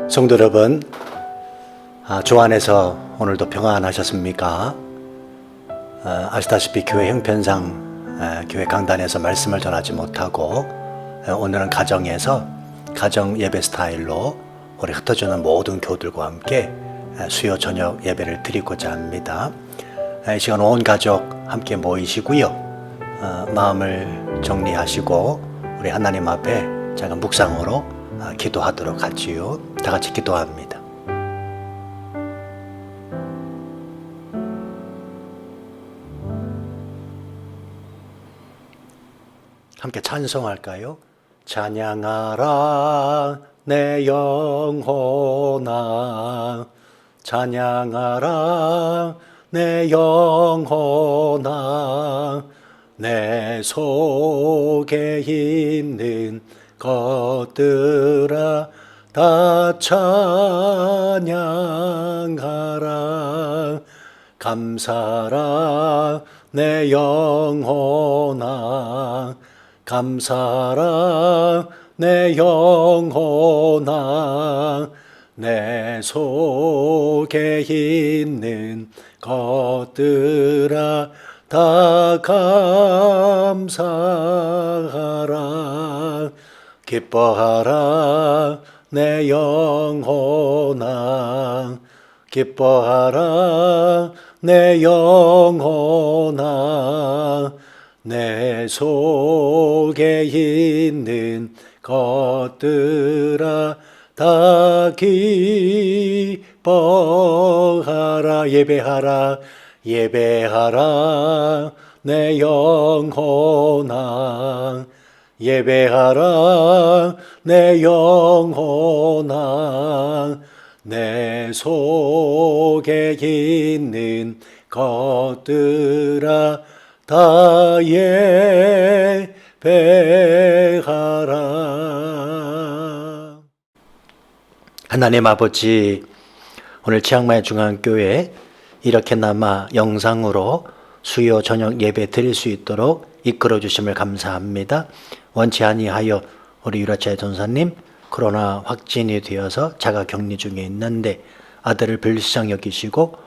성도 여러분, 주 안에서 오늘도 평안하셨습니까? 아시다시피 교회 형편상 교회 강단에서 말씀을 전하지 못하고 오늘은 가정에서 가정 예배 스타일로 우리 흩어지는 모든 교우들과 함께 수요 저녁 예배를 드리고자 합니다. 이 시간 온 가족 함께 모이시고요. 마음을 정리하시고 우리 하나님 앞에 작은 묵상으로 기도하도록 하지요. 다 같이 기도합니다. 함께 찬송할까요? 찬양하라 내 영혼아, 찬양하라 내 영혼아, 내 속에 있는 것들아 다 찬양하라. 감사라 내 영혼아, 감사라 내 영혼아, 내 속에 있는 것들아 다 감사하라. 기뻐하라 내 영혼아, 기뻐하라 내 영혼아, 내 속에 있는 것들아 다 기뻐하라. 예배하라, 예배하라 내 영혼아, 예배하라 내 영혼아, 내 속에 있는 것들아 다 예배하라. 하나님 아버지, 오늘 치앙마이 중앙교회 이렇게나마 영상으로 수요 저녁 예배 드릴 수 있도록 이끌어 주심을 감사합니다. 원치 아니하여 우리 유라차의 전사님 코로나 확진이 되어서 자가 격리 중에 있는데 아들을 불쌍히 여기시고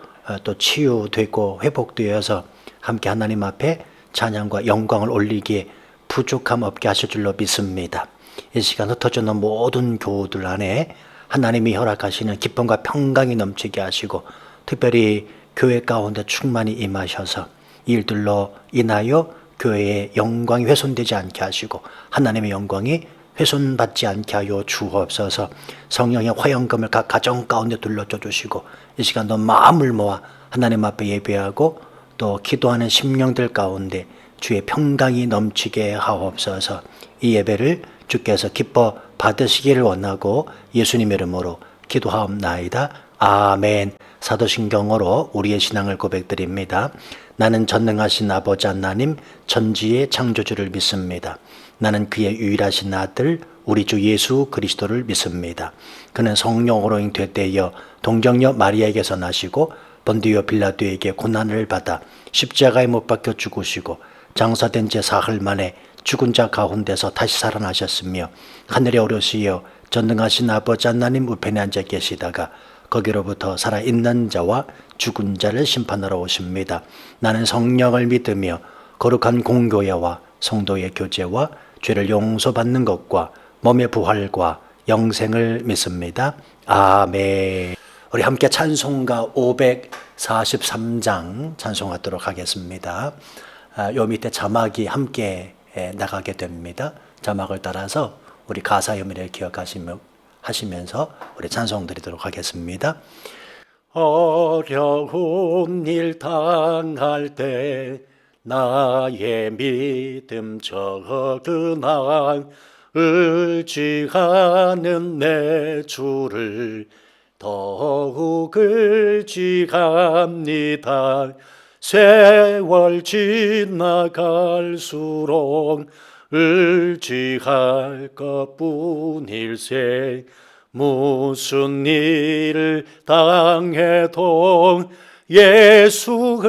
또 치유되고 회복되어서 함께 하나님 앞에 찬양과 영광을 올리기에 부족함 없게 하실 줄로 믿습니다. 이 시간 흩어지는 모든 교우들 안에 하나님이 허락하시는 기쁨과 평강이 넘치게 하시고 특별히 교회 가운데 충만히 임하셔서 이 일들로 인하여 교회의 영광이 훼손되지 않게 하시고 하나님의 영광이 훼손받지 않게 하여 주옵소서. 성령의 화영금을 각 가정 가운데 둘러줘 주시고 이 시간도 마음을 모아 하나님 앞에 예배하고 또 기도하는 심령들 가운데 주의 평강이 넘치게 하옵소서. 이 예배를 주께서 기뻐 받으시기를 원하고 예수님의 이름으로 기도하옵나이다. 아멘. 사도신경으로 우리의 신앙을 고백드립니다. 나는 전능하신 아버지 하나님 천지의 창조주를 믿습니다. 나는 그의 유일하신 아들 우리 주 예수 그리스도를 믿습니다. 그는 성령으로 잉태되어 동정녀 마리아에게서 나시고 본디오 빌라도에게 고난을 받아 십자가에 못 박혀 죽으시고 장사된 지 사흘 만에 죽은 자 가운데서 다시 살아나셨으며 하늘에 오르시어 전능하신 아버지 하나님 우편에 앉아 계시다가 거기로부터 살아있는 자와 죽은 자를 심판하러 오십니다. 나는 성령을 믿으며 거룩한 공교회와 성도의 교제와 죄를 용서받는 것과 몸의 부활과 영생을 믿습니다. 아멘. 우리 함께 찬송가 543장 찬송하도록 하겠습니다. 요 밑에 자막이 함께 나가게 됩니다. 자막을 따라서 우리 가사 의미를 기억하시면서 우리 찬송 드리도록 하겠습니다. 어려운 일 당할 때 나의 믿음 적으나 의지하는 내 주를 더욱 의지합니다. 세월 지나갈수록 의지할 것뿐일세 무슨 일을 당해도 예수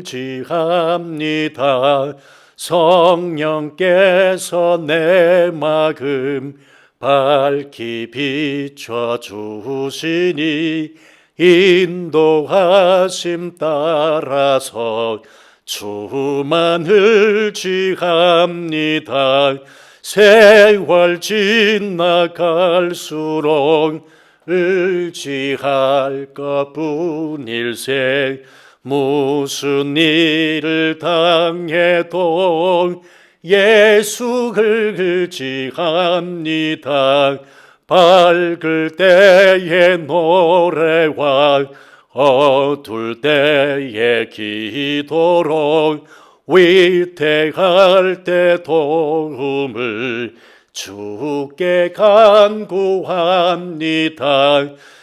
의지합니다. 성령께서 내 마음 밝히 비춰 주시니 인도하심 따라서 주만을 지합니다. 세월 지나갈수록 의지할 것뿐일세. 무슨 일을 당해도 예수를 의지합니다. 밝을 때의 노래와 어둘 때의 기도로 위태할 때 도움을 주께 간구합니다.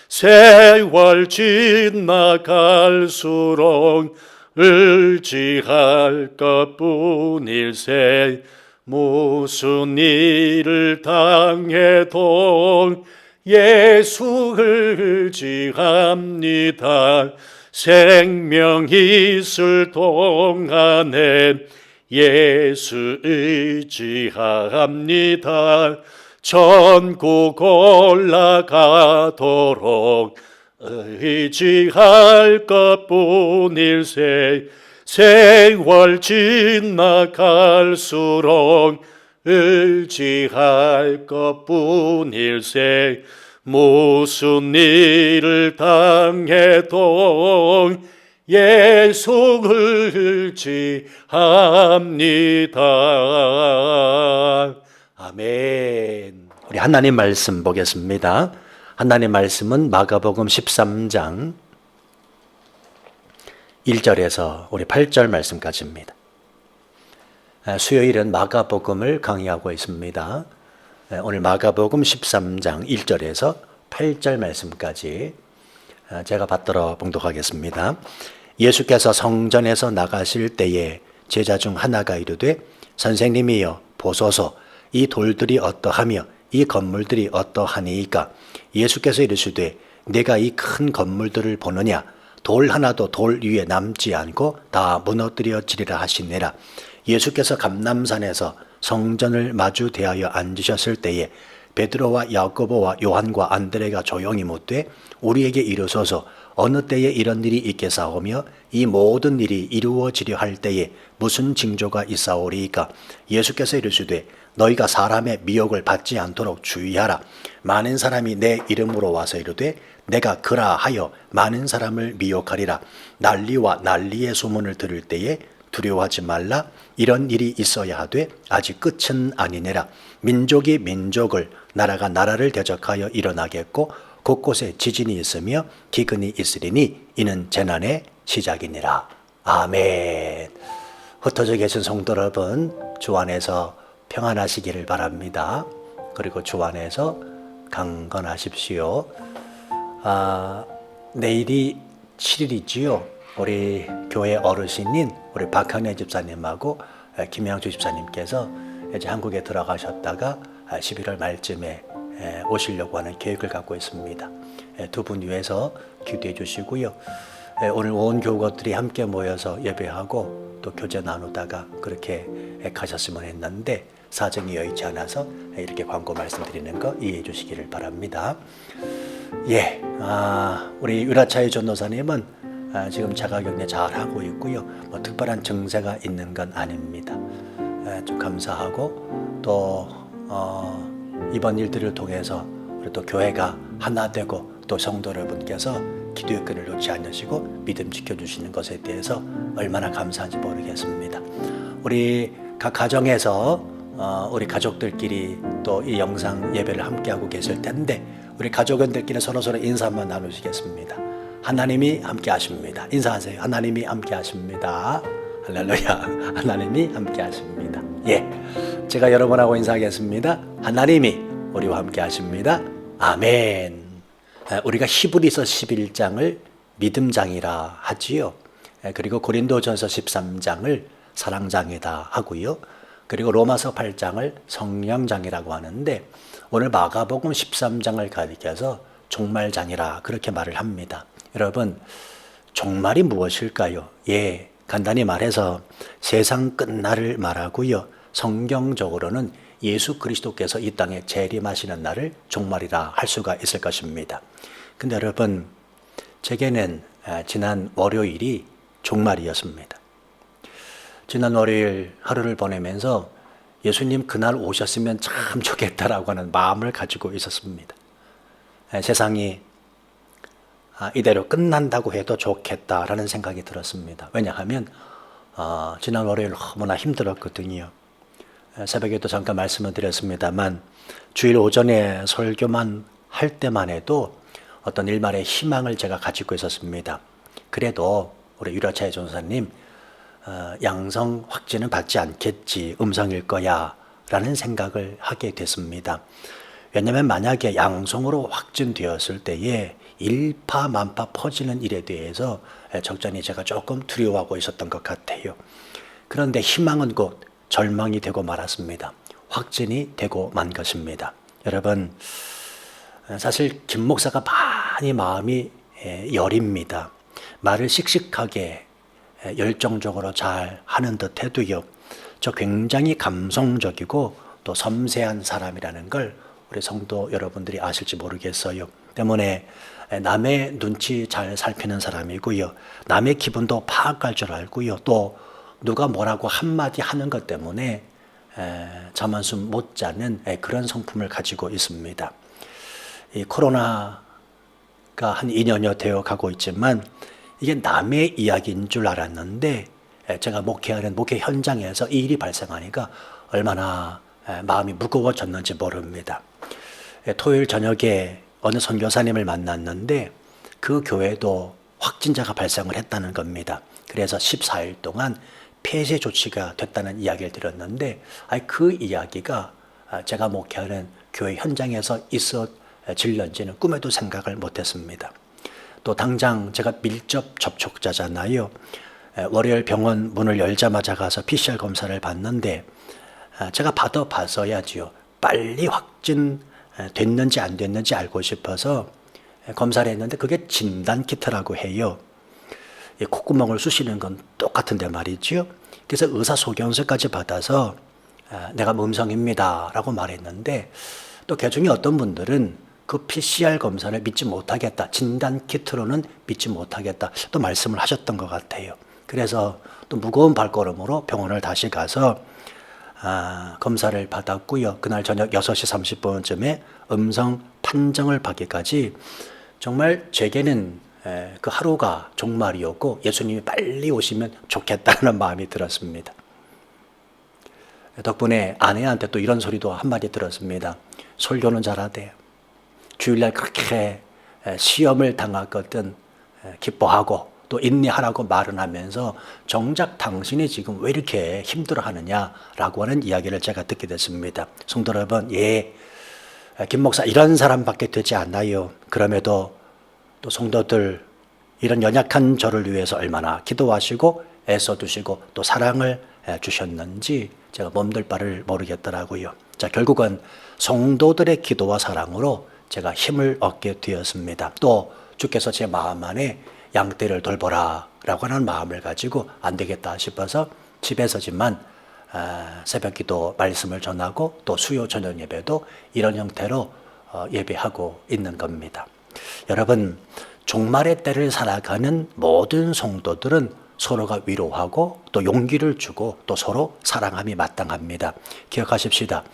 세월 지나갈수록 의지할 것뿐일세. 무슨 일을 당해도 예수를 의지합니다. 생명 있을 동안에 예수 의지합니다. 천국 올라가도록 의지할 것뿐일세. 세월 지나갈수록 의지할 것뿐일세. 무슨 일을 당해도 예수를 의지합니다. 아멘. 우리 하나님 말씀 보겠습니다. 하나님 말씀은 마가복음 13장 1절에서 우리 8절 말씀까지입니다. 수요일은 마가복음을 강의하고 있습니다. 오늘 마가복음 13장 1절에서 8절 말씀까지 제가 받들어 봉독하겠습니다. 예수께서 성전에서 나가실 때에 제자 중 하나가 이르되 선생님이여 보소서 이 돌들이 어떠하며 이 건물들이 어떠하니이까. 예수께서 이르시되 내가 이 큰 건물들을 보느냐. 돌 하나도 돌 위에 남지 않고 다 무너뜨려지리라 하시니라. 예수께서 감람산에서 성전을 마주 대하여 앉으셨을 때에 베드로와 야고보와 요한과 안드레가 조용히 묻되 우리에게 이르소서 어느 때에 이런 일이 있겠사오며 이 모든 일이 이루어지려 할 때에 무슨 징조가 있사오리이까. 예수께서 이르시되 너희가 사람의 미혹을 받지 않도록 주의하라. 많은 사람이 내 이름으로 와서 이르되 내가 그라 하여 많은 사람을 미혹하리라. 난리와 난리의 소문을 들을 때에 두려워하지 말라. 이런 일이 있어야 하되 아직 끝은 아니니라. 민족이 민족을 나라가 나라를 대적하여 일어나겠고 곳곳에 지진이 있으며 기근이 있으리니 이는 재난의 시작이니라. 아멘. 흩어져 계신 성도 여러분, 주 안에서 평안하시기를 바랍니다. 그리고 주 안에서 강건하십시오. 내일이 7일이지요. 우리 교회 어르신인 우리 박현애 집사님하고 김양주 집사님께서 이제 한국에 들어가셨다가 11월 말쯤에 오시려고 하는 계획을 갖고 있습니다. 두 분 위해서 기도해 주시고요. 오늘 온 교우들이 함께 모여서 예배하고 또 교제 나누다가 그렇게 가셨으면 했는데 사정이 여의치 않아서 이렇게 광고 말씀드리는 거 이해해 주시기를 바랍니다. 우리 유라차이 전도사님은 지금 자가격리 잘 하고 있고요. 뭐 특별한 증세가 있는 건 아닙니다. 좀 감사하고 또 이번 일들을 통해서 우리 또 교회가 하나 되고 또 성도 여러분께서 기도의 끈을 놓지 않으시고 믿음 지켜주시는 것에 대해서 얼마나 감사한지 모르겠습니다. 우리 각 가정에서 우리 가족들끼리 또 이 영상 예배를 함께하고 계실 텐데 우리 가족원들끼리 서로서로 인사 한번 나누시겠습니다. 하나님이 함께 하십니다. 인사하세요. 하나님이 함께 하십니다. 할렐루야. 하나님이 함께 하십니다. 제가 여러분하고 인사하겠습니다. 하나님이 우리와 함께 하십니다. 아멘. 우리가 히브리서 11장을 믿음장이라 하지요. 그리고 고린도전서 13장을 사랑장이다 하고요. 그리고 로마서 8장을 성령장이라고 하는데 오늘 마가복음 13장을 가리켜서 종말장이라 그렇게 말을 합니다. 여러분, 종말이 무엇일까요? 간단히 말해서 세상 끝날을 말하고요. 성경적으로는 예수 그리스도께서 이 땅에 재림하시는 날을 종말이라 할 수가 있을 것입니다. 근데 여러분, 제게는 지난 월요일이 종말이었습니다. 지난 월요일 하루를 보내면서 예수님 그날 오셨으면 참 좋겠다라고 하는 마음을 가지고 있었습니다. 세상이 이대로 끝난다고 해도 좋겠다라는 생각이 들었습니다. 왜냐하면 지난 월요일 너무나 힘들었거든요. 새벽에도 잠깐 말씀을 드렸습니다만 주일 오전에 설교만 할 때만 해도 어떤 일말의 희망을 제가 가지고 있었습니다. 그래도 우리 유라차의 전사님 양성 확진은 받지 않겠지, 음성일 거야 라는 생각을 하게 됐습니다. 왜냐하면 만약에 양성으로 확진되었을 때에 일파만파 퍼지는 일에 대해서 적잖이 제가 조금 두려워하고 있었던 것 같아요. 그런데 희망은 곧 절망이 되고 말았습니다. 확진이 되고 만 것입니다. 여러분, 사실 김 목사가 많이 마음이 여립니다. 말을 씩씩하게 열정적으로 잘 하는 듯 해도요, 저 굉장히 감성적이고 또 섬세한 사람이라는 걸 우리 성도 여러분들이 아실지 모르겠어요. 때문에 남의 눈치 잘 살피는 사람이고요, 남의 기분도 파악할 줄 알고요, 또 누가 뭐라고 한마디 하는 것 때문에 잠 한숨 못 자는 그런 성품을 가지고 있습니다. 이 코로나가 한 2년여 되어 가고 있지만 이게 남의 이야기인 줄 알았는데 제가 목회하는 목회 현장에서 이 일이 발생하니까 얼마나 마음이 무거워졌는지 모릅니다. 토요일 저녁에 어느 선교사님을 만났는데 그 교회도 확진자가 발생을 했다는 겁니다. 그래서 14일 동안 폐쇄 조치가 됐다는 이야기를 들었는데 그 이야기가 제가 목회하는 교회 현장에서 있어질는지는 꿈에도 생각을 못했습니다. 또 당장 제가 밀접 접촉자잖아요. 월요일 병원 문을 열자마자 가서 PCR 검사를 받는데 제가 받아봐서야지요, 빨리 확진 됐는지 안 됐는지 알고 싶어서 검사를 했는데 그게 진단키트라고 해요. 콧구멍을 쑤시는 건 똑같은데 말이죠. 그래서 의사소견서까지 받아서 내가 음성입니다 라고 말했는데, 또 그중에 어떤 분들은 그 PCR 검사를 믿지 못하겠다, 진단키트로는 믿지 못하겠다 또 말씀을 하셨던 것 같아요. 그래서 또 무거운 발걸음으로 병원을 다시 가서 검사를 받았고요. 그날 저녁 6시 30분쯤에 음성 판정을 받기까지 정말 제게는 그 하루가 종말이었고 예수님이 빨리 오시면 좋겠다는 마음이 들었습니다. 덕분에 아내한테 또 이런 소리도 한마디 들었습니다. 설교는 잘하대. 주일날 그렇게 시험을 당했거든 기뻐하고 또 인내하라고 말은 하면서 정작 당신이 지금 왜 이렇게 힘들어하느냐라고 하는 이야기를 제가 듣게 됐습니다. 성도 여러분, 김 목사 이런 사람밖에 되지 않나요? 그럼에도 또 성도들 이런 연약한 저를 위해서 얼마나 기도하시고 애써두시고 또 사랑을 주셨는지 제가 몸둘 바를 모르겠더라고요. 자, 결국은 성도들의 기도와 사랑으로 제가 힘을 얻게 되었습니다. 또 주께서 제 마음 안에 양떼를 돌보라 라고 하는 마음을 가지고 안 되겠다 싶어서 집에서지만 새벽 기도 말씀을 전하고 또 수요 저녁 예배도 이런 형태로 예배하고 있는 겁니다. 여러분, 종말의 때를 살아가는 모든 성도들은 서로가 위로하고 또 용기를 주고 또 서로 사랑함이 마땅합니다. 기억하십시다.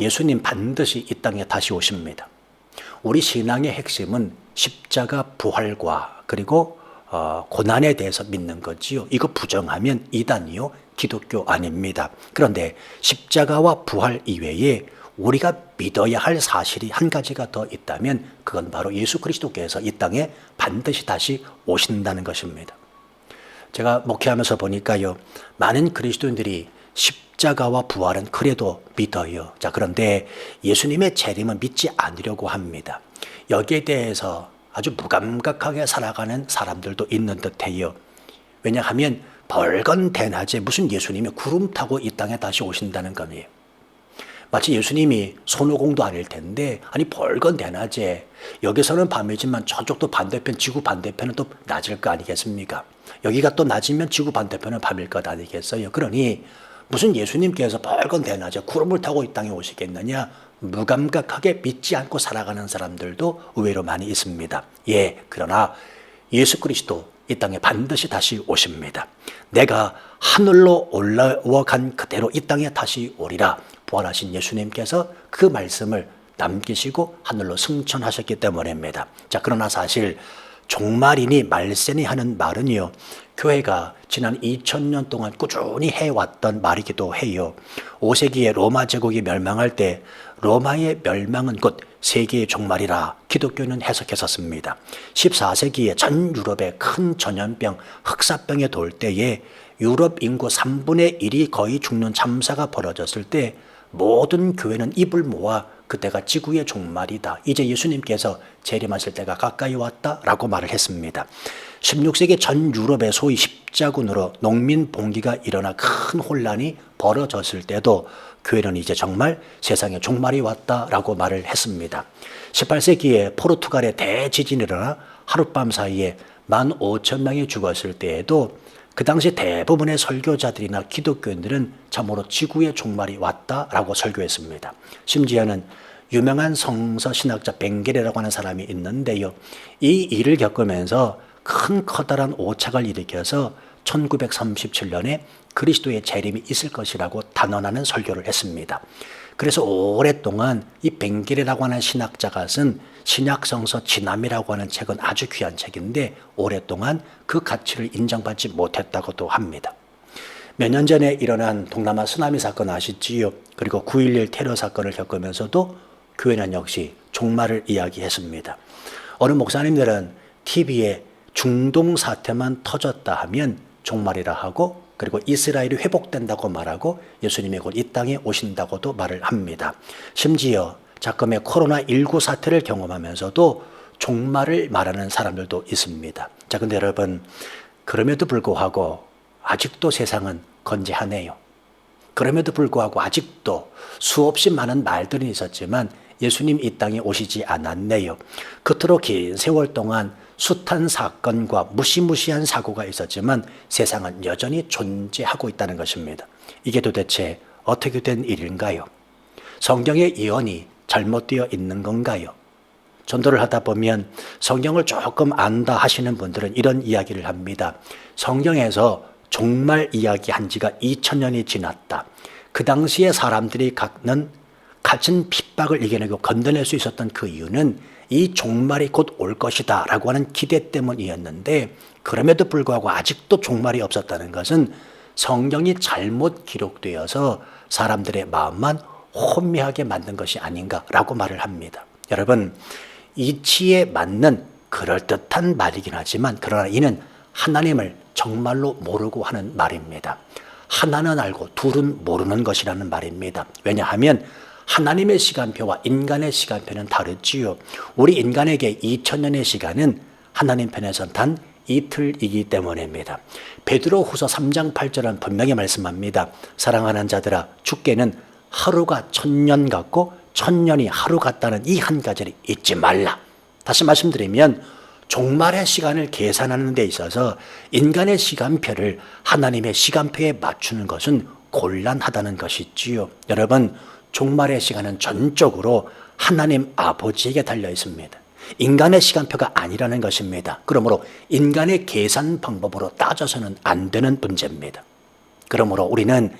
예수님 반드시 이 땅에 다시 오십니다. 우리 신앙의 핵심은 십자가 부활과 그리고 고난에 대해서 믿는 거지요. 이거 부정하면 이단이요, 기독교 아닙니다. 그런데 십자가와 부활 이외에 우리가 믿어야 할 사실이 한 가지가 더 있다면 그건 바로 예수 그리스도께서 이 땅에 반드시 다시 오신다는 것입니다. 제가 목회하면서 보니까요, 많은 그리스도인들이 십자가와 부활은 그래도 믿어요. 자, 그런데 예수님의 재림은 믿지 않으려고 합니다. 여기에 대해서 아주 무감각하게 살아가는 사람들도 있는 듯해요. 왜냐하면 벌건 대낮에 무슨 예수님이 구름 타고 이 땅에 다시 오신다는 거예요. 마치 예수님이 손오공도 아닐 텐데, 아니 벌건 대낮에 여기서는 밤이지만 저쪽도 반대편, 지구 반대편은 또 낮일 거 아니겠습니까? 여기가 또 낮이면 지구 반대편은 밤일 것 아니겠어요? 그러니 무슨 예수님께서 밝은 대낮에 구름을 타고 이 땅에 오시겠느냐? 무감각하게 믿지 않고 살아가는 사람들도 의외로 많이 있습니다. 예, 그러나 예수 그리스도 이 땅에 반드시 다시 오십니다. 내가 하늘로 올라와 간 그대로 이 땅에 다시 오리라. 부활하신 예수님께서 그 말씀을 남기시고 하늘로 승천하셨기 때문입니다. 자, 그러나 사실 종말이니 말세니 하는 말은요, 교회가 지난 2000년 동안 꾸준히 해왔던 말이기도 해요. 5세기에 로마 제국이 멸망할 때 로마의 멸망은 곧 세계의 종말이라 기독교는 해석했었습니다. 14세기에 전 유럽에 큰 전염병, 흑사병에 돌 때에 유럽 인구 3분의 1이 거의 죽는 참사가 벌어졌을 때 모든 교회는 입을 모아 그때가 지구의 종말이다. 이제 예수님께서 재림하실 때가 가까이 왔다라고 말을 했습니다. 16세기 전 유럽의 소위 십자군으로 농민 봉기가 일어나 큰 혼란이 벌어졌을 때도 교회는 이제 정말 세상에 종말이 왔다라고 말을 했습니다. 18세기에 포르투갈의 대지진이 일어나 하룻밤 사이에 15,000명이 죽었을 때에도 그 당시 대부분의 설교자들이나 기독교인들은 참으로 지구의 종말이 왔다라고 설교했습니다. 심지어는 유명한 성서 신학자 벵게레라고 하는 사람이 있는데요. 이 일을 겪으면서 큰 커다란 오착을 일으켜서 1937년에 그리스도의 재림이 있을 것이라고 단언하는 설교를 했습니다. 그래서 오랫동안 이 벵게레라고 하는 신학자가 쓴 신약성서 진함이라고 하는 책은 아주 귀한 책인데 오랫동안 그 가치를 인정받지 못했다고도 합니다. 몇 년 전에 일어난 동남아 쓰나미 사건 아시지요? 그리고 9.11 테러 사건을 겪으면서도 교회는 역시 종말을 이야기했습니다. 어느 목사님들은 TV에 중동 사태만 터졌다 하면 종말이라 하고 그리고 이스라엘이 회복된다고 말하고 예수님이 곧 이 땅에 오신다고도 말을 합니다. 심지어 작금의 코로나19 사태를 경험하면서도 종말을 말하는 사람들도 있습니다. 자, 근데 여러분, 그럼에도 불구하고 아직도 세상은 건재하네요. 그럼에도 불구하고 아직도 수없이 많은 말들이 있었지만 예수님 이 땅에 오시지 않았네요. 그토록 긴 세월 동안 숱한 사건과 무시무시한 사고가 있었지만 세상은 여전히 존재하고 있다는 것입니다. 이게 도대체 어떻게 된 일인가요? 성경의 예언이 잘못되어 있는 건가요? 전도를 하다 보면 성경을 조금 안다 하시는 분들은 이런 이야기를 합니다. 성경에서 종말 이야기한 지가 2000년이 지났다. 그 당시에 사람들이 갖는 갇힌 핍박을 이겨내고 건져낼 수 있었던 그 이유는 이 종말이 곧 올 것이다 라고 하는 기대 때문이었는데 그럼에도 불구하고 아직도 종말이 없었다는 것은 성경이 잘못 기록되어서 사람들의 마음만 혼미하게 만든 것이 아닌가라고 말을 합니다. 여러분, 이치에 맞는 그럴듯한 말이긴 하지만 그러나 이는 하나님을 정말로 모르고 하는 말입니다. 하나는 알고 둘은 모르는 것이라는 말입니다. 왜냐하면 하나님의 시간표와 인간의 시간표는 다르지요. 우리 인간에게 2000년의 시간은 하나님 편에선 단 이틀이기 때문입니다. 베드로 후서 3장 8절은 분명히 말씀합니다. 사랑하는 자들아, 주께는 하루가 1000년 같고 1000년이 하루 같다는 이 한 가지를 잊지 말라. 다시 말씀드리면 종말의 시간을 계산하는 데 있어서 인간의 시간표를 하나님의 시간표에 맞추는 것은 곤란하다는 것이지요. 여러분, 종말의 시간은 전적으로 하나님 아버지에게 달려 있습니다. 인간의 시간표가 아니라는 것입니다. 그러므로 인간의 계산 방법으로 따져서는 안 되는 문제입니다. 그러므로 우리는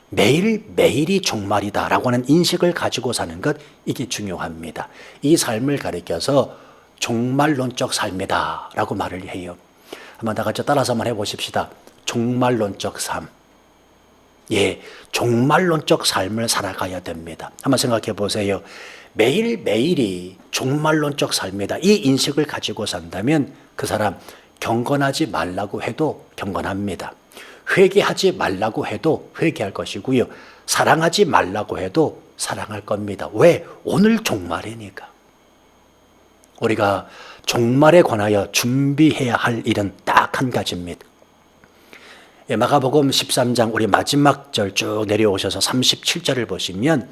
매일매일이 종말이다라고 하는 인식을 가지고 사는 것, 이게 중요합니다. 이 삶을 가리켜서 종말론적 삶이다 라고 말을 해요. 한번 다 같이 따라서 한번 해보십시다. 종말론적 삶. 예, 종말론적 삶을 살아가야 됩니다. 한번 생각해 보세요. 매일매일이 종말론적 삶이다. 이 인식을 가지고 산다면 그 사람 경건하지 말라고 해도 경건합니다. 회개하지 말라고 해도 회개할 것이고요. 사랑하지 말라고 해도 사랑할 겁니다. 왜? 오늘 종말이니까. 우리가 종말에 관하여 준비해야 할 일은 딱 한 가지입니다. 마가복음 13장 우리 마지막 절 쭉 내려오셔서 37절을 보시면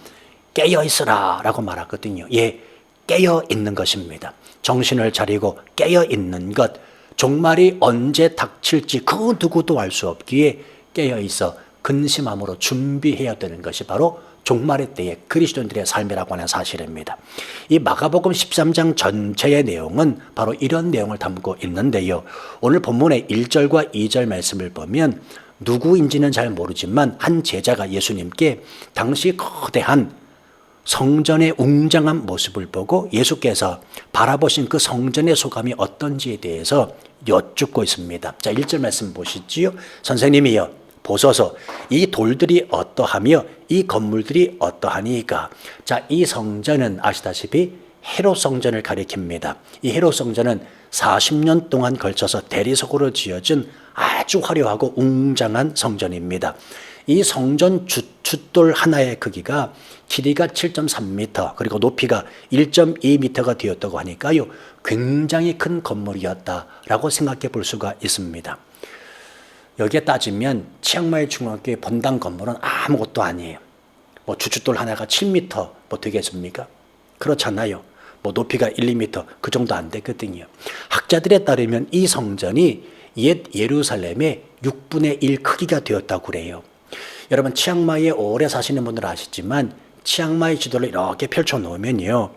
깨어있으라 라고 말하거든요. 예, 깨어있는 것입니다. 정신을 차리고 깨어있는 것, 종말이 언제 닥칠지 그 누구도 알 수 없기에 깨어있어 근심함으로 준비해야 되는 것이 바로 종말의 때의 그리스도인들의 삶이라고 하는 사실입니다. 이 마가복음 13장 전체의 내용은 바로 이런 내용을 담고 있는데요. 오늘 본문의 1절과 2절 말씀을 보면 누구인지는 잘 모르지만 한 제자가 예수님께 당시 거대한 성전의 웅장한 모습을 보고 예수께서 바라보신 그 성전의 소감이 어떤지에 대해서 여쭙고 있습니다. 자, 1절 말씀 보시지요. 선생님이여 보소서 이 돌들이 어떠하며 이 건물들이 어떠하니까. 자, 이 성전은 아시다시피 헤롯 성전을 가리킵니다. 이 헤롯 성전은 40년 동안 걸쳐서 대리석으로 지어진 아주 화려하고 웅장한 성전입니다. 이 성전 숫돌 하나의 크기가 길이가 7.3m 그리고 높이가 1.2m가 되었다고 하니까요. 굉장히 큰 건물이었다라고 생각해 볼 수가 있습니다. 여기에 따지면 치앙마이 중학교의 본당 건물은 아무것도 아니에요. 뭐 주춧돌 하나가 7m 뭐 되겠습니까? 그렇잖아요. 뭐 높이가 1, 2m 그 정도 안 되거든요. 학자들에 따르면 이 성전이 옛 예루살렘의 6분의 1 크기가 되었다고 그래요. 여러분 치앙마이에 오래 사시는 분들 아시지만 치앙마이 지도를 이렇게 펼쳐 놓으면요.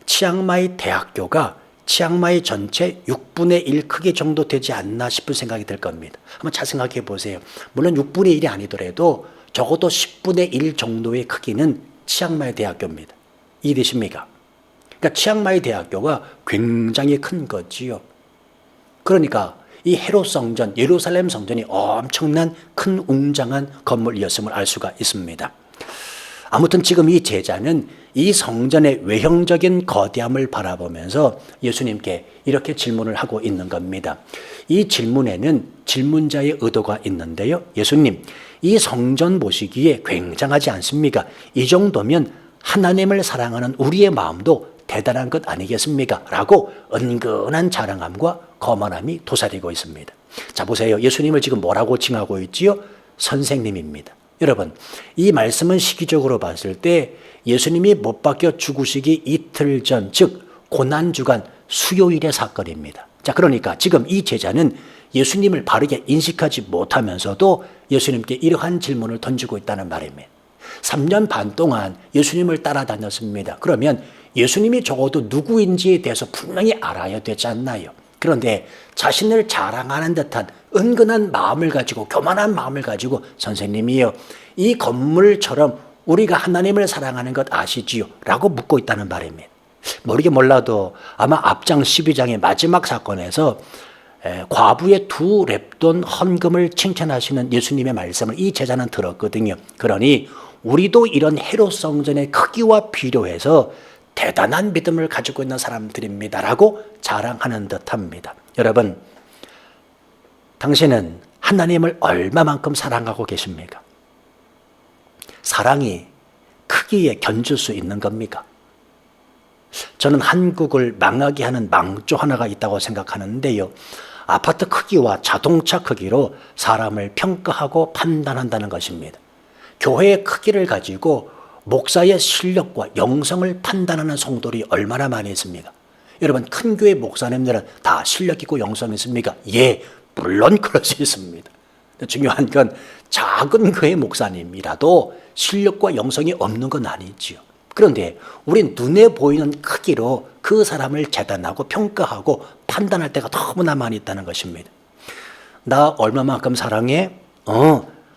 치앙마이 대학교가 치앙마이 전체 6분의 1 크기 정도 되지 않나 싶은 생각이 들 겁니다. 한번 잘 생각해 보세요. 물론 6분의 1이 아니더라도 적어도 10분의 1 정도의 크기는 치앙마이 대학교입니다. 이해되십니까? 그러니까 치앙마이 대학교가 굉장히 큰 거지요. 그러니까 이 헤롯 성전, 예루살렘 성전이 엄청난 큰 웅장한 건물이었음을 알 수가 있습니다. 아무튼 지금 이 제자는 이 성전의 외형적인 거대함을 바라보면서 예수님께 이렇게 질문을 하고 있는 겁니다. 이 질문에는 질문자의 의도가 있는데요. 예수님, 이 성전 보시기에 굉장하지 않습니까? 이 정도면 하나님을 사랑하는 우리의 마음도 대단한 것 아니겠습니까? 라고 은근한 자랑함과 거만함이 도사리고 있습니다. 자, 보세요. 예수님을 지금 뭐라고 칭하고 있지요? 선생님입니다. 여러분, 이 말씀은 시기적으로 봤을 때 예수님이 못 박혀 죽으시기 이틀 전, 즉 고난주간 수요일의 사건입니다. 자, 그러니까 지금 이 제자는 예수님을 바르게 인식하지 못하면서도 예수님께 이러한 질문을 던지고 있다는 말입니다. 3년 반 동안 예수님을 따라다녔습니다. 그러면 예수님이 적어도 누구인지에 대해서 분명히 알아야 되지 않나요? 그런데 자신을 자랑하는 듯한 은근한 마음을 가지고 교만한 마음을 가지고 선생님이요, 이 건물처럼 우리가 하나님을 사랑하는 것 아시지요? 라고 묻고 있다는 말입니다. 모르게 몰라도 아마 앞장 12장의 마지막 사건에서 과부의 2 렙돈 헌금을 칭찬하시는 예수님의 말씀을 이 제자는 들었거든요. 그러니 우리도 이런 헤롯 성전의 크기와 비교해서 대단한 믿음을 가지고 있는 사람들입니다 라고 자랑하는 듯합니다. 여러분, 당신은 하나님을 얼마만큼 사랑하고 계십니까? 사랑이 크기에 견줄 수 있는 겁니까? 저는 한국을 망하게 하는 망조 하나가 있다고 생각하는데요. 아파트 크기와 자동차 크기로 사람을 평가하고 판단한다는 것입니다. 교회의 크기를 가지고 목사의 실력과 영성을 판단하는 성도들이 얼마나 많이 있습니까? 여러분, 큰 교회 목사님들은 다 실력 있고 영성 있습니까? 예, 물론 그럴 수 있습니다. 중요한 건 작은 교회 목사님이라도 실력과 영성이 없는 건 아니지요. 그런데 우린 눈에 보이는 크기로 그 사람을 재단하고 평가하고 판단할 때가 너무나 많이 있다는 것입니다. 나 얼마만큼 사랑해?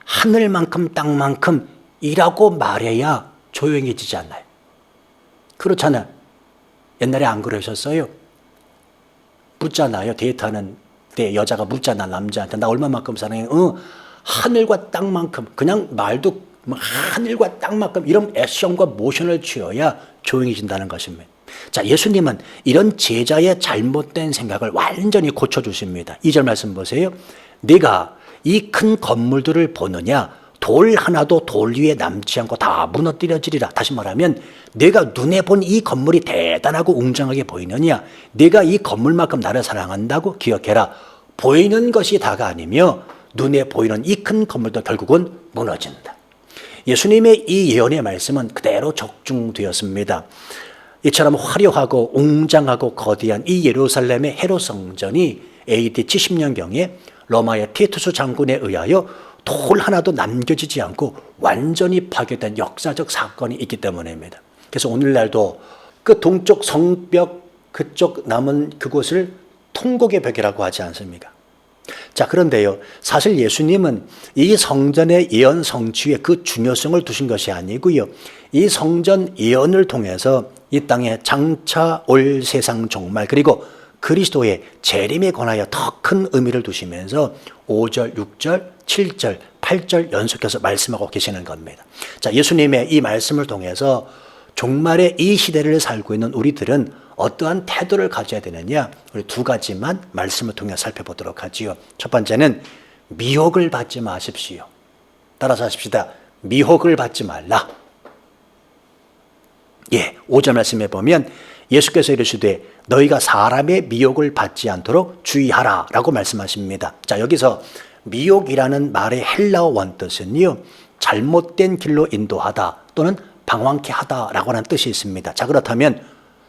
하늘만큼 땅만큼 이라고 말해야 조용해지지 않나요? 그렇잖아요. 옛날에 안 그러셨어요? 묻잖아요. 데이트하는 때 여자가 묻잖아, 남자한테. 나 얼마만큼 사랑해? 하늘과 땅만큼. 그냥 말도 하늘과 땅만큼 이런 액션과 모션을 취해야 조용해진다는 것입니다. 자, 예수님은 이런 제자의 잘못된 생각을 완전히 고쳐주십니다. 2절 말씀 보세요. 네가 이 큰 건물들을 보느냐? 돌 하나도 돌 위에 남지 않고 다 무너뜨려지리라. 다시 말하면 내가 눈에 본 이 건물이 대단하고 웅장하게 보이느냐? 내가 이 건물만큼 나를 사랑한다고 기억해라. 보이는 것이 다가 아니며 눈에 보이는 이 큰 건물도 결국은 무너진다. 예수님의 이 예언의 말씀은 그대로 적중되었습니다. 이처럼 화려하고 웅장하고 거대한 이 예루살렘의 헤롯 성전이 AD 70년경에 로마의 티투스 장군에 의하여 돌 하나도 남겨지지 않고 완전히 파괴된 역사적 사건이 있기 때문입니다. 그래서 오늘날도 그 동쪽 성벽 그쪽 남은 그곳을 통곡의 벽이라고 하지 않습니까? 자, 그런데요, 사실 예수님은 이 성전의 예언 성취에 그 중요성을 두신 것이 아니고요, 이 성전 예언을 통해서 이 땅에 장차 올 세상 종말 그리고 그리스도의 재림에 관하여 더 큰 의미를 두시면서 5절, 6절, 7절, 8절 연속해서 말씀하고 계시는 겁니다. 자, 예수님의 이 말씀을 통해서 종말의 이 시대를 살고 있는 우리들은 어떠한 태도를 가져야 되느냐, 우리 두 가지만 말씀을 통해 살펴보도록 하지요. 첫 번째는 미혹을 받지 마십시오. 따라서 하십시다. 미혹을 받지 말라. 5절 말씀에 보면 예수께서 이르시되 너희가 사람의 미혹을 받지 않도록 주의하라 라고 말씀하십니다. 자, 여기서 미혹이라는 말의 헬라어 원뜻은요, 잘못된 길로 인도하다 또는 방황케 하다라고 하는 뜻이 있습니다. 자, 그렇다면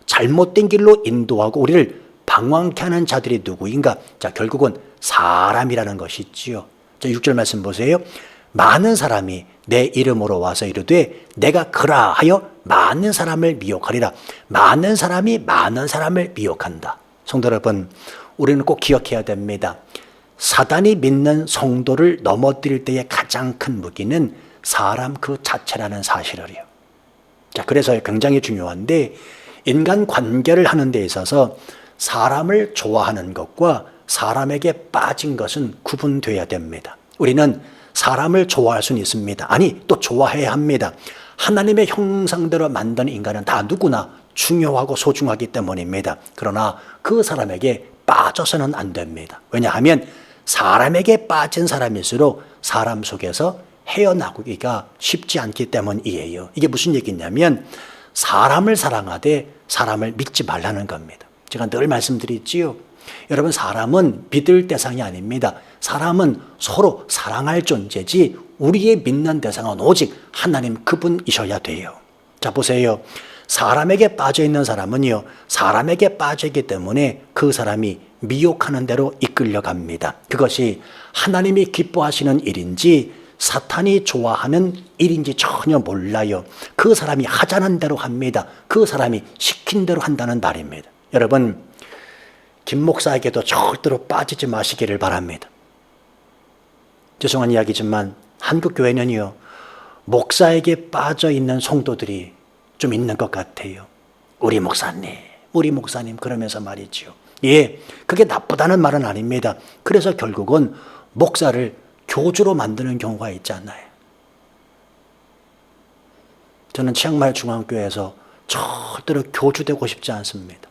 잘못된 길로 인도하고 우리를 방황케 하는 자들이 누구인가? 자, 결국은 사람이라는 것이지요. 자, 6절 말씀 보세요. 많은 사람이 내 이름으로 와서 이르되 내가 그라 하여 많은 사람을 미혹하리라. 많은 사람이 많은 사람을 미혹한다. 성도 여러분, 우리는 꼭 기억해야 됩니다. 사단이 믿는 성도를 넘어뜨릴 때의 가장 큰 무기는 사람 그 자체라는 사실을요. 자, 그래서 굉장히 중요한데, 인간 관계를 하는 데 있어서 사람을 좋아하는 것과 사람에게 빠진 것은 구분돼야 됩니다. 우리는 사람을 좋아할 수는 있습니다. 아니, 또 좋아해야 합니다. 하나님의 형상대로 만든 인간은 다 누구나 중요하고 소중하기 때문입니다. 그러나 그 사람에게 빠져서는 안 됩니다. 왜냐하면 사람에게 빠진 사람일수록 사람 속에서 헤어나오기가 쉽지 않기 때문이에요. 이게 무슨 얘기냐면 사람을 사랑하되 사람을 믿지 말라는 겁니다. 제가 늘 말씀드리지요. 여러분, 사람은 믿을 대상이 아닙니다. 사람은 서로 사랑할 존재지 우리의 믿는 대상은 오직 하나님 그분이셔야 돼요. 자, 보세요. 사람에게 빠져있는 사람은요, 사람에게 빠져있기 때문에 그 사람이 미혹하는 대로 이끌려갑니다. 그것이 하나님이 기뻐하시는 일인지 사탄이 좋아하는 일인지 전혀 몰라요. 그 사람이 하자는 대로 합니다. 그 사람이 시킨 대로 한다는 말입니다. 여러분, 김 목사에게도 절대로 빠지지 마시기를 바랍니다. 죄송한 이야기지만 한국 교회는요, 목사에게 빠져 있는 성도들이 좀 있는 것 같아요. 우리 목사님 그러면서 말이죠. 그게 나쁘다는 말은 아닙니다. 그래서 결국은 목사를 교주로 만드는 경우가 있잖아요. 저는 치앙마이 중앙교회에서 절대로 교주 되고 싶지 않습니다.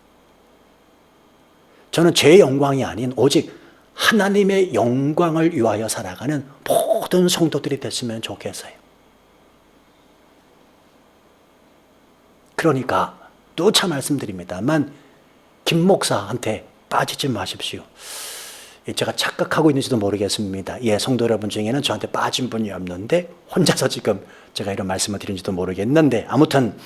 저는 제 영광이 아닌 오직 하나님의 영광을 위하여 살아가는 모든 성도들이 됐으면 좋겠어요. 그러니까 누차 말씀드립니다만 김 목사한테 빠지지 마십시오. 제가 착각하고 있는지도 모르겠습니다. 성도 여러분 중에는 저한테 빠진 분이 없는데 혼자서 지금 제가 이런 말씀을 드린지도 모르겠는데, 아무튼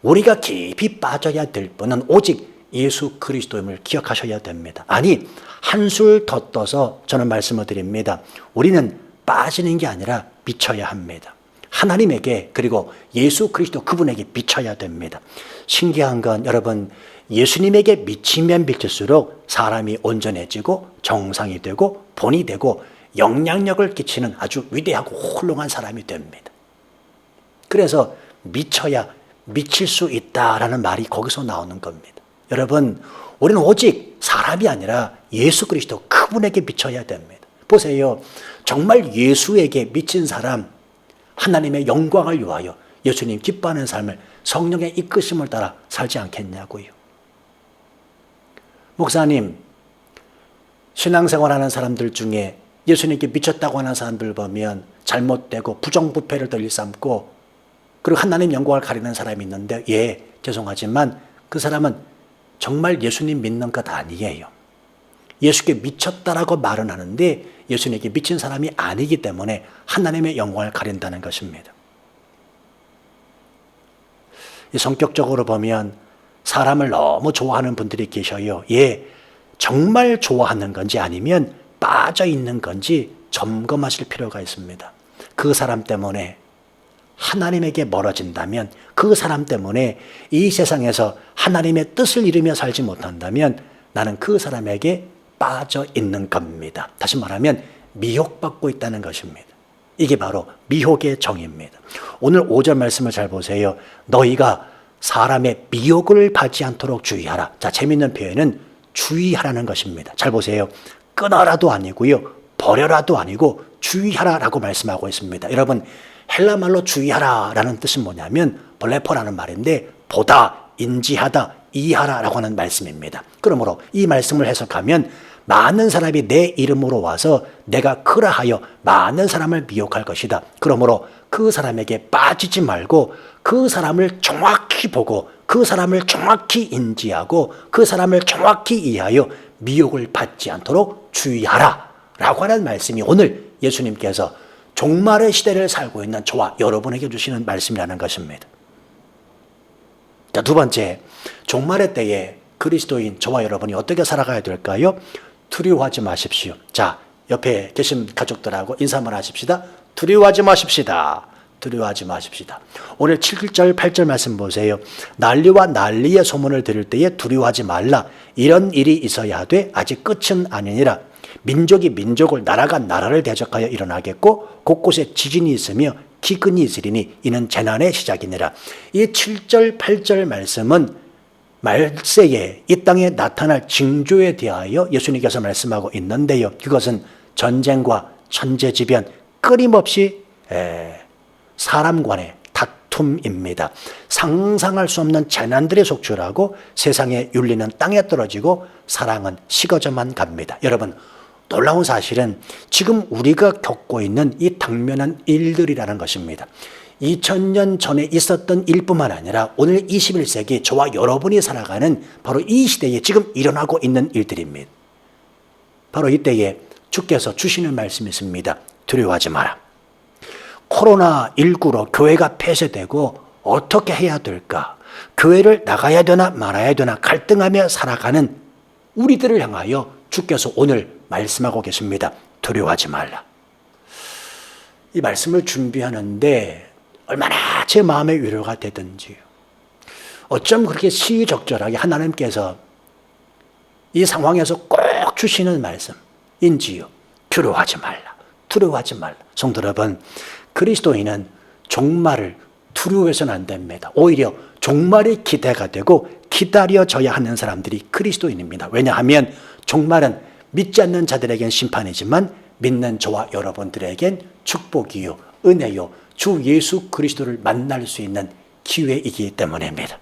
우리가 깊이 빠져야 될 분은 오직 예수 그리스도임을 기억하셔야 됩니다. 아니, 한술 더 떠서 저는 말씀을 드립니다. 우리는 빠지는 게 아니라 미쳐야 합니다. 하나님에게, 그리고 예수 그리스도 그분에게 미쳐야 됩니다. 신기한 건 여러분, 예수님에게 미치면 미칠수록 사람이 온전해지고 정상이 되고 본이 되고 영향력을 끼치는 아주 위대하고 훌륭한 사람이 됩니다. 그래서 미쳐야 미칠 수 있다라는 말이 거기서 나오는 겁니다. 여러분, 우리는 오직 사람이 아니라 예수 그리스도 그분에게 미쳐야 됩니다. 보세요. 정말 예수에게 미친 사람, 하나님의 영광을 위하여 예수님 기뻐하는 삶을 성령의 이끄심을 따라 살지 않겠냐고요. 목사님, 신앙생활하는 사람들 중에 예수님께 미쳤다고 하는 사람들 보면 잘못되고 부정부패를 더 일삼고 그리고 하나님 영광을 가리는 사람이 있는데, 죄송하지만 그 사람은 정말 예수님 믿는 것 아니에요. 예수께 미쳤다라고 말은 하는데 예수님께 미친 사람이 아니기 때문에 하나님의 영광을 가린다는 것입니다. 성격적으로 보면 사람을 너무 좋아하는 분들이 계셔요. 정말 좋아하는 건지 아니면 빠져 있는 건지 점검하실 필요가 있습니다. 그 사람 때문에 하나님에게 멀어진다면, 그 사람 때문에 이 세상에서 하나님의 뜻을 이루며 살지 못한다면 나는 그 사람에게 빠져 있는 겁니다. 다시 말하면 미혹받고 있다는 것입니다. 이게 바로 미혹의 정의입니다. 오늘 5절 말씀을 잘 보세요. 너희가 사람의 미혹을 받지 않도록 주의하라. 자, 재밌는 표현은 주의하라는 것입니다. 잘 보세요. 끊어라도 아니고요, 버려라도 아니고 주의하라라고 말씀하고 있습니다. 여러분, 헬라말로 주의하라라는 뜻은 뭐냐면 블레퍼라는 말인데 보다, 인지하다, 이해하라라고 하는 말씀입니다. 그러므로 이 말씀을 해석하면 많은 사람이 내 이름으로 와서 내가 그러하여 많은 사람을 미혹할 것이다. 그러므로 그 사람에게 빠지지 말고 그 사람을 정확히 보고 그 사람을 정확히 인지하고 그 사람을 정확히 이해하여 미혹을 받지 않도록 주의하라 라고 하는 말씀이 오늘 예수님께서 종말의 시대를 살고 있는 저와 여러분에게 주시는 말씀이라는 것입니다. 자, 두 번째, 종말의 때에 그리스도인 저와 여러분이 어떻게 살아가야 될까요? 두려워하지 마십시오. 자, 옆에 계신 가족들하고 인사 한번 하십시다. 두려워하지 마십시다. 두려워하지 마십시다. 오늘 7절 8절 말씀 보세요. 난리와 난리의 소문을 들을 때에 두려워하지 말라. 이런 일이 있어야 하되 아직 끝은 아니니라. 민족이 민족을, 나라가 나라를 대적하여 일어나겠고 곳곳에 지진이 있으며 기근이 있으리니 이는 재난의 시작이니라. 이 7절 8절 말씀은 말세에 이 땅에 나타날 징조에 대하여 예수님께서 말씀하고 있는데요. 그것은 전쟁과 천재지변, 끊임없이 사람 간의 다툼입니다. 상상할 수 없는 재난들이 속출하고 세상의 윤리는 땅에 떨어지고 사랑은 식어져만 갑니다. 여러분, 놀라운 사실은 지금 우리가 겪고 있는 이 당면한 일들이라는 것입니다. 2000년 전에 있었던 일뿐만 아니라 오늘 21세기 저와 여러분이 살아가는 바로 이 시대에 지금 일어나고 있는 일들입니다. 바로 이때에 주께서 주시는 말씀이 있습니다. 두려워하지 마라. 코로나19로 교회가 폐쇄되고 어떻게 해야 될까? 교회를 나가야 되나 말아야 되나 갈등하며 살아가는 우리들을 향하여 주께서 오늘 말씀하고 계십니다. 두려워하지 말라. 이 말씀을 준비하는데 얼마나 제 마음의 위로가 되든지요. 어쩜 그렇게 시의적절하게 하나님께서 이 상황에서 꼭 주시는 말씀인지요. 두려워하지 말라. 두려워하지 말라. 성도 여러분, 그리스도인은 종말을 두려워해서는 안 됩니다. 오히려 종말이 기대가 되고 기다려져야 하는 사람들이 그리스도인입니다. 왜냐하면 종말은 믿지 않는 자들에겐 심판이지만 믿는 저와 여러분들에겐 축복이요, 은혜요, 주 예수 그리스도를 만날 수 있는 기회이기 때문입니다.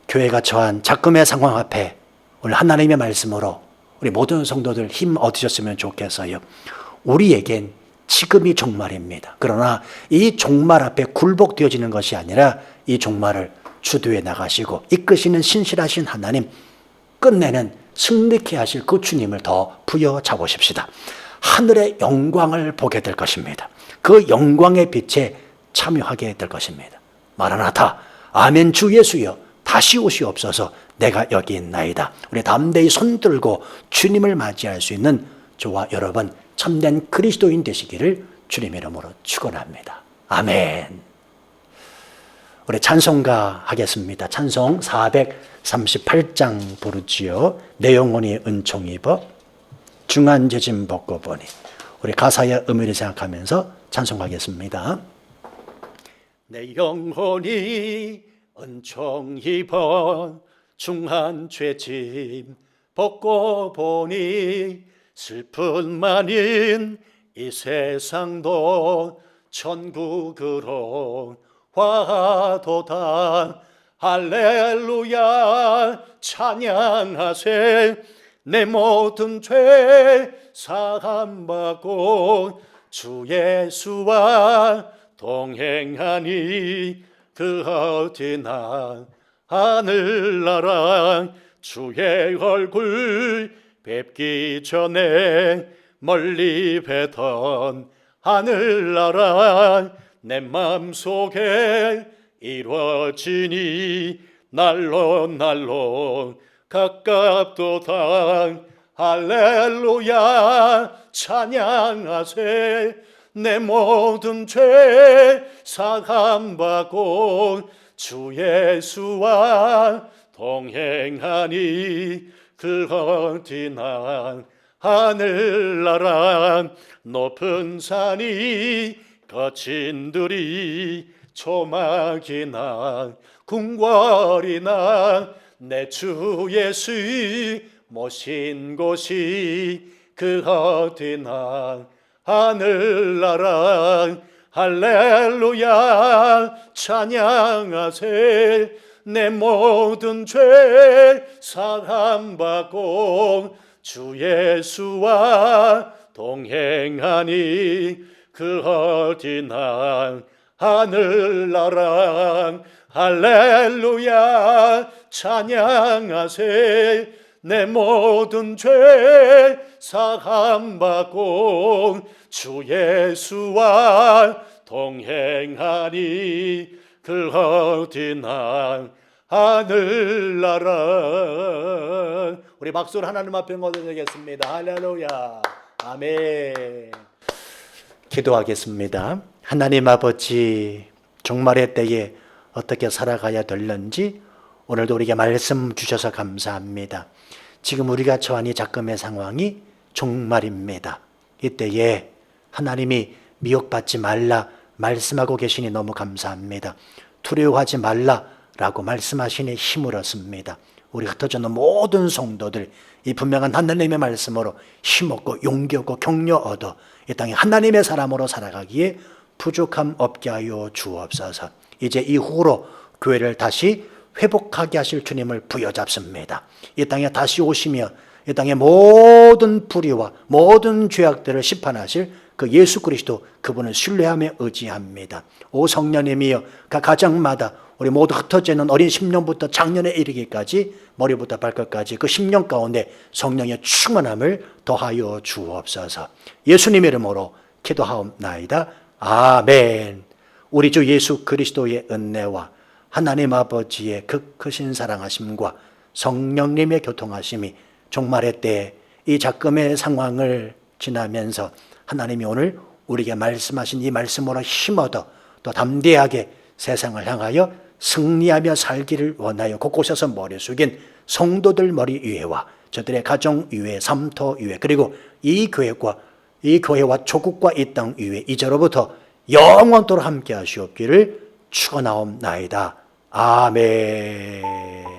교회가 처한 작금의 상황 앞에 오늘 하나님의 말씀으로 우리 모든 성도들 힘 얻으셨으면 좋겠어요. 우리에겐 지금이 종말입니다. 그러나 이 종말 앞에 굴복되어지는 것이 아니라 이 종말을 주도해 나가시고 이끄시는 신실하신 하나님, 끝내는 승리케 하실 그 주님을 더 부여잡으십시다. 하늘의 영광을 보게 될 것입니다. 그 영광의 빛에 참여하게 될 것입니다. 마라나타, 아멘 주 예수여 다시 오시옵소서. 내가 여기 있나이다. 우리 담대히 손들고 주님을 맞이할 수 있는 저와 여러분 참된 그리스도인 되시기를 주님 이름으로 축원합니다. 아멘. 우리 찬송가 하겠습니다. 찬송 438장 부르지요. 내 영혼이 은총 입어 중한 죄짐 벗고 보니. 우리 가사의 의미를 생각하면서 찬송하겠습니다. 내 영혼이 은총 입어 중한 죄짐 벗고 보니 슬픈 많은 이 세상도 천국으로 화도다. 할렐루야 찬양하세. 내 모든 죄 사함받고 주 예수와 동행하니 그 어디나 하늘나라. 주의 얼굴 뵙기 전에 멀리 뵈던 하늘나라 내 맘속에 이루어지니 날로 날로 가깝도다. 할렐루야 찬양하세. 내 모든 죄 사함받고 주 예수와 동행하니 그 어디나 하늘나라 높은 산이 거친 들이 조막이나 궁궐이나 내 주 예수 모신 곳이 그 어디나 하늘나라 할렐루야 찬양하세. 내 모든 죄 사함받고 주 예수와 동행하니 그 어디나 하늘나라 할렐루야 찬양하세. 내 모든 죄 사함받고 주 예수와 동행하니 그 어디나 하늘나라. 우리 박수를 하나님 앞에 올려드리겠습니다. 할렐루야. 아멘. 기도하겠습니다. 하나님 아버지, 종말의 때에 어떻게 살아가야 될는지 오늘도 우리에게 말씀 주셔서 감사합니다. 지금 우리가 처한 이 작금의 상황이 종말입니다. 이때에 하나님이 미혹받지 말라 말씀하고 계시니 너무 감사합니다. 두려워하지 말라라고 말씀하시니 힘을 얻습니다. 우리 흩어져 있는 모든 성도들 이 분명한 하나님의 말씀으로 힘없고 용기 얻고 격려 얻어 이 땅에 하나님의 사람으로 살아가기에 부족함 없게 하여 주옵소서. 이제 이후로 교회를 다시 회복하게 하실 주님을 부여잡습니다. 이 땅에 다시 오시며 이 땅의 모든 불의와 모든 죄악들을 심판하실 그 예수 그리스도 그분을 신뢰하며 의지합니다. 오 성령님이여 각 가정마다 우리 모두 흩어져 있는 어린 심령부터 장년에 이르기까지 머리부터 발끝까지 그 심령 가운데 성령의 충만함을 더하여 주옵소서. 예수님의 이름으로 기도하옵나이다. 아멘. 우리 주 예수 그리스도의 은혜와 하나님 아버지의 그 크신 사랑하심과 성령님의 교통하심이 종말의 때에 이 작금의 상황을 지나면서 하나님이 오늘 우리에게 말씀하신 이 말씀으로 힘얻어 또 담대하게 세상을 향하여 승리하며 살기를 원하여 곳곳에서 머리 숙인 성도들 머리 위에와 저들의 가정 위에 삼토 위에 그리고 이 교회와 조국과 이 땅 위에 이제로부터 영원토록 함께 하시옵기를 축원하옵나이다. 아멘.